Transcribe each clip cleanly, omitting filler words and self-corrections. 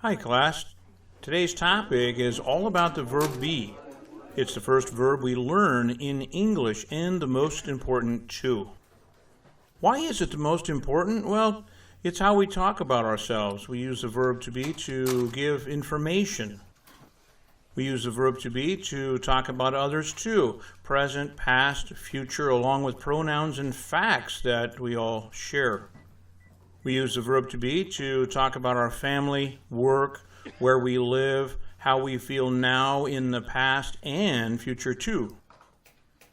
Hi class. Today's topic is all about the verb be. It's the first verb we learn in English and the most important too. Why is it the most important? Well, it's how we talk about ourselves. We use the verb to be to give information. We use the verb to be to talk about others too. Present, past, future, along with pronouns and facts that we all share. We use the verb to be to talk about our family, work, where we live, how we feel now, in the past, and future too.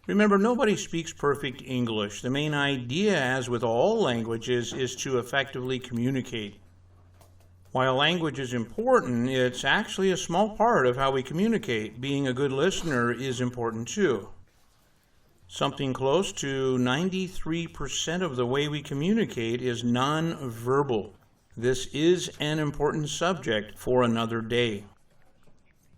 Remember, nobody speaks perfect English. The main idea, as with all languages, is to effectively communicate. While language is important, it's actually a small part of how we communicate. Being a good listener is important too. Something close to 93% of the way we communicate is non-verbal. This is an important subject for another day.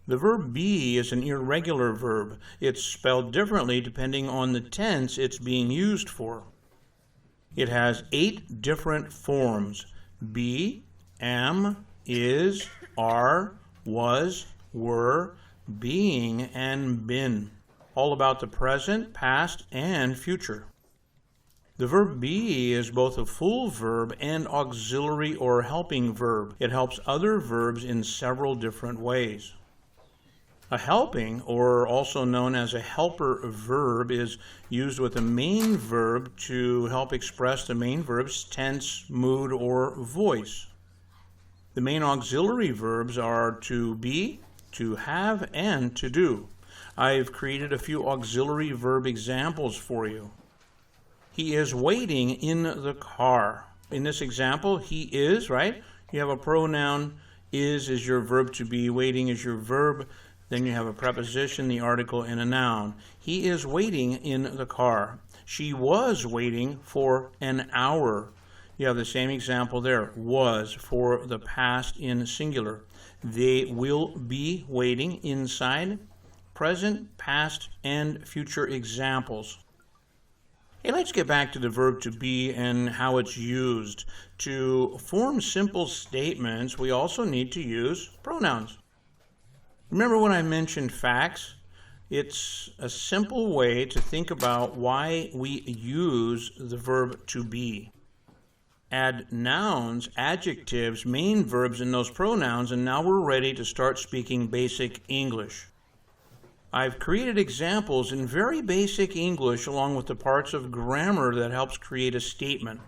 The verb be is an irregular verb. It's spelled differently depending on the tense it's being used for. It has 8 different forms: be, am, is, are, was, were, being, and been. All about the present, past, and future. The verb be is both a full verb and auxiliary or helping verb. It helps other verbs in several different ways. A helping, or also known as a helper verb, is used with a main verb to help express the main verb's tense, mood, or voice. The main auxiliary verbs are to be, to have, and to do. I've created a few auxiliary verb examples for you. He is waiting in the car. In this example, he is, right? You have a pronoun, is your verb to be, waiting is your verb. Then you have a preposition, the article, and a noun. He is waiting in the car. She was waiting for an hour. You have the same example there, was, for the past in singular. They will be waiting inside. Present, past, and future examples. Hey, let's get back to the verb to be and how it's used. To form simple statements, we also need to use pronouns. Remember when I mentioned facts? It's a simple way to think about why we use the verb to be. Add nouns, adjectives, main verbs in those pronouns, and now we're ready to start speaking basic English. I've created examples in very basic English along with the parts of grammar that helps create a statement.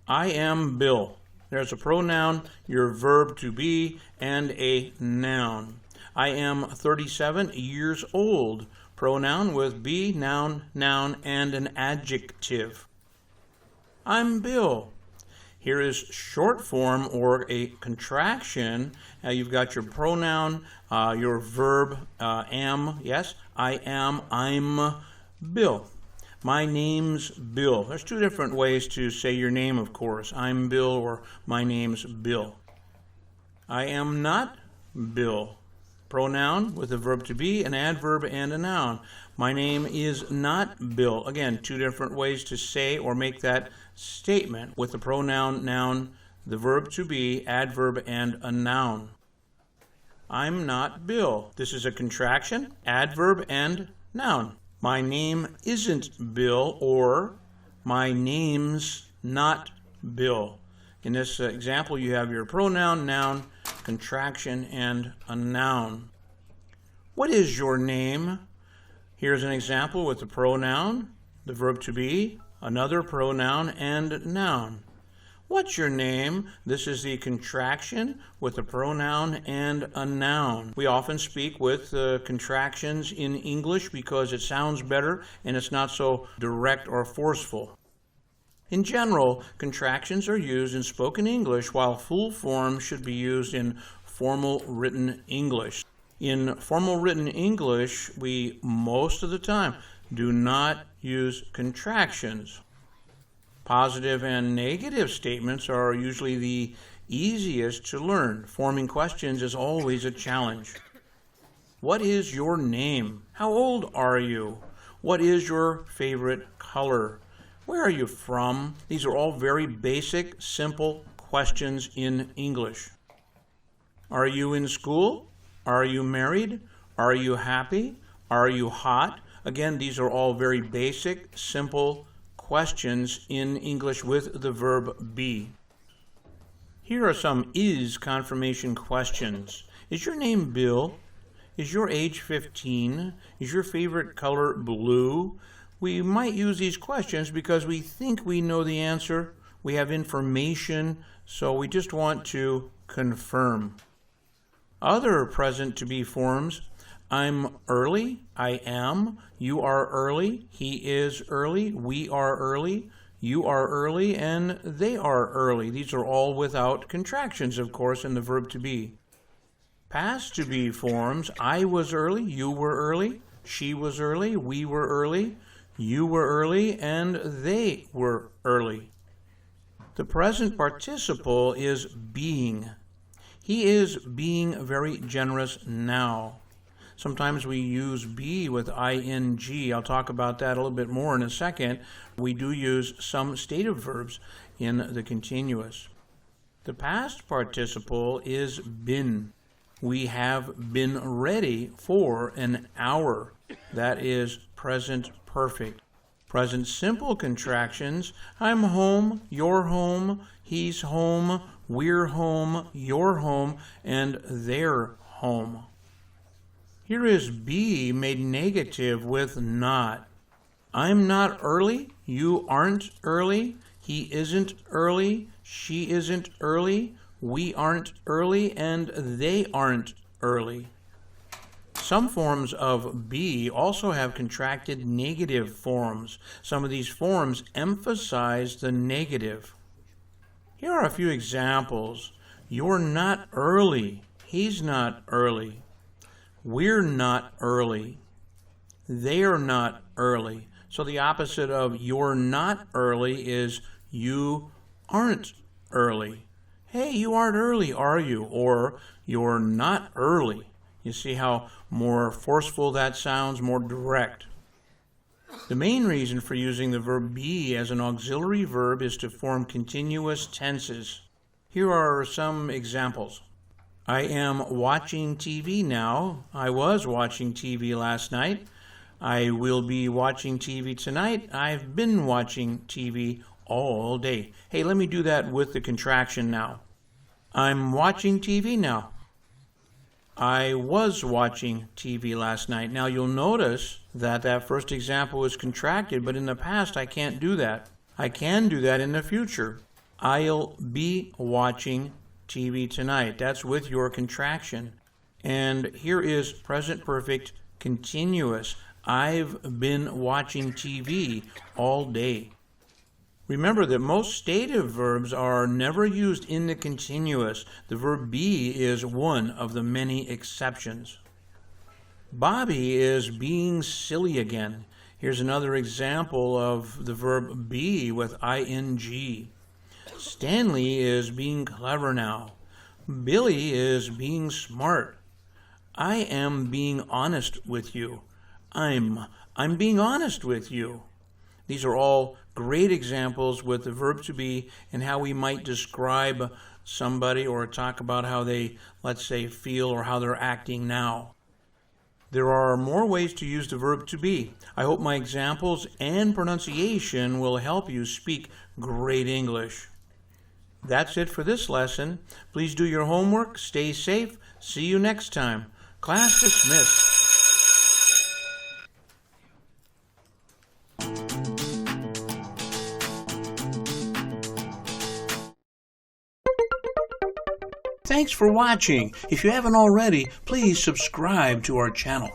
I am Bill. There's a pronoun, your verb to be, and a noun. I am 37 years old. Pronoun with be, noun, noun, and an adjective. I'm Bill. Here is short form or a contraction. You've got your pronoun, your verb, am, yes, I am, I'm Bill. My name's Bill. There's 2 different ways to say your name, of course. I'm Bill or my name's Bill. I am not Bill. Pronoun with a verb to be, an adverb, and a noun. My name is not Bill. Again, 2 different ways to say or make that statement with the pronoun, noun, the verb to be, adverb, and a noun. I'm not Bill. This is a contraction, adverb, and noun. My name isn't Bill, or my name's not Bill. In this example, you have your pronoun, noun, contraction, and a noun. What is your name? Here's an example with the pronoun, the verb to be, another pronoun, and noun. What's your name? This is the contraction with a pronoun and a noun. We often speak with contractions in English because it sounds better and it's not so direct or forceful. In general, contractions are used in spoken English while full form should be used in formal written English. In formal written English, we most of the time do not use contractions. Positive and negative statements are usually the easiest to learn. Forming questions is always a challenge. What is your name? How old are you? What is your favorite color? Where are you from? These are all very basic, simple questions in English. Are you in school? Are you married? Are you happy? Are you hot? Again, these are all very basic, simple questions in English with the verb be. Here are some is confirmation questions. Is your name Bill? Is your age 15? Is your favorite color blue? We might use these questions because we think we know the answer. We have information, so we just want to confirm. Other present to be forms. I'm early. I am. You are early. He is early. We are early. You are early, and they are early. These are all without contractions, of course, in the verb to be. Past to be forms. I was early. You were early. She was early. We were early. You were early, and they were early. The present participle is being. He is being very generous now. Sometimes we use be with ing. I'll talk about that a little bit more in a second. We do use some stative verbs in the continuous. The past participle is been. We have been ready for an hour. That is present perfect. Present simple contractions. I'm home, you're home, he's home, we're home, you're home, and they're home. Here is be made negative with not. I'm not early, you aren't early, he isn't early, she isn't early, we aren't early, and they aren't early. Some forms of be also have contracted negative forms. Some of these forms emphasize the negative. Here are a few examples. You're not early. He's not early. We're not early. They're not early. So the opposite of you're not early is you aren't early. Hey, you aren't early, are you? Or you're not early. You see how more forceful that sounds, more direct. The main reason for using the verb be as an auxiliary verb is to form continuous tenses. Here are some examples. I am watching TV now. I was watching TV last night. I will be watching TV tonight. I've been watching TV all day. Hey, let me do that with the contraction now. I'm watching TV now. I was watching TV last night. Now you'll notice that first example is contracted, but in the past I can't do that. I can do that in the future. I'll be watching TV tonight. That's with your contraction. And here is present perfect continuous. I've been watching TV all day. Remember that most stative verbs are never used in the continuous. The verb be is one of the many exceptions. Bobby is being silly again. Here's another example of the verb be with ing. Stanley is being clever now. Billy is being smart. I am being honest with you. I'm being honest with you. These are all great examples with the verb to be and how we might describe somebody or talk about how they, let's say, feel or how they're acting now. There are more ways to use the verb to be. I hope my examples and pronunciation will help you speak great English. That's it for this lesson. Please do your homework, stay safe, see you next time. Class dismissed. Thanks for watching. If you haven't already, please subscribe to our channel.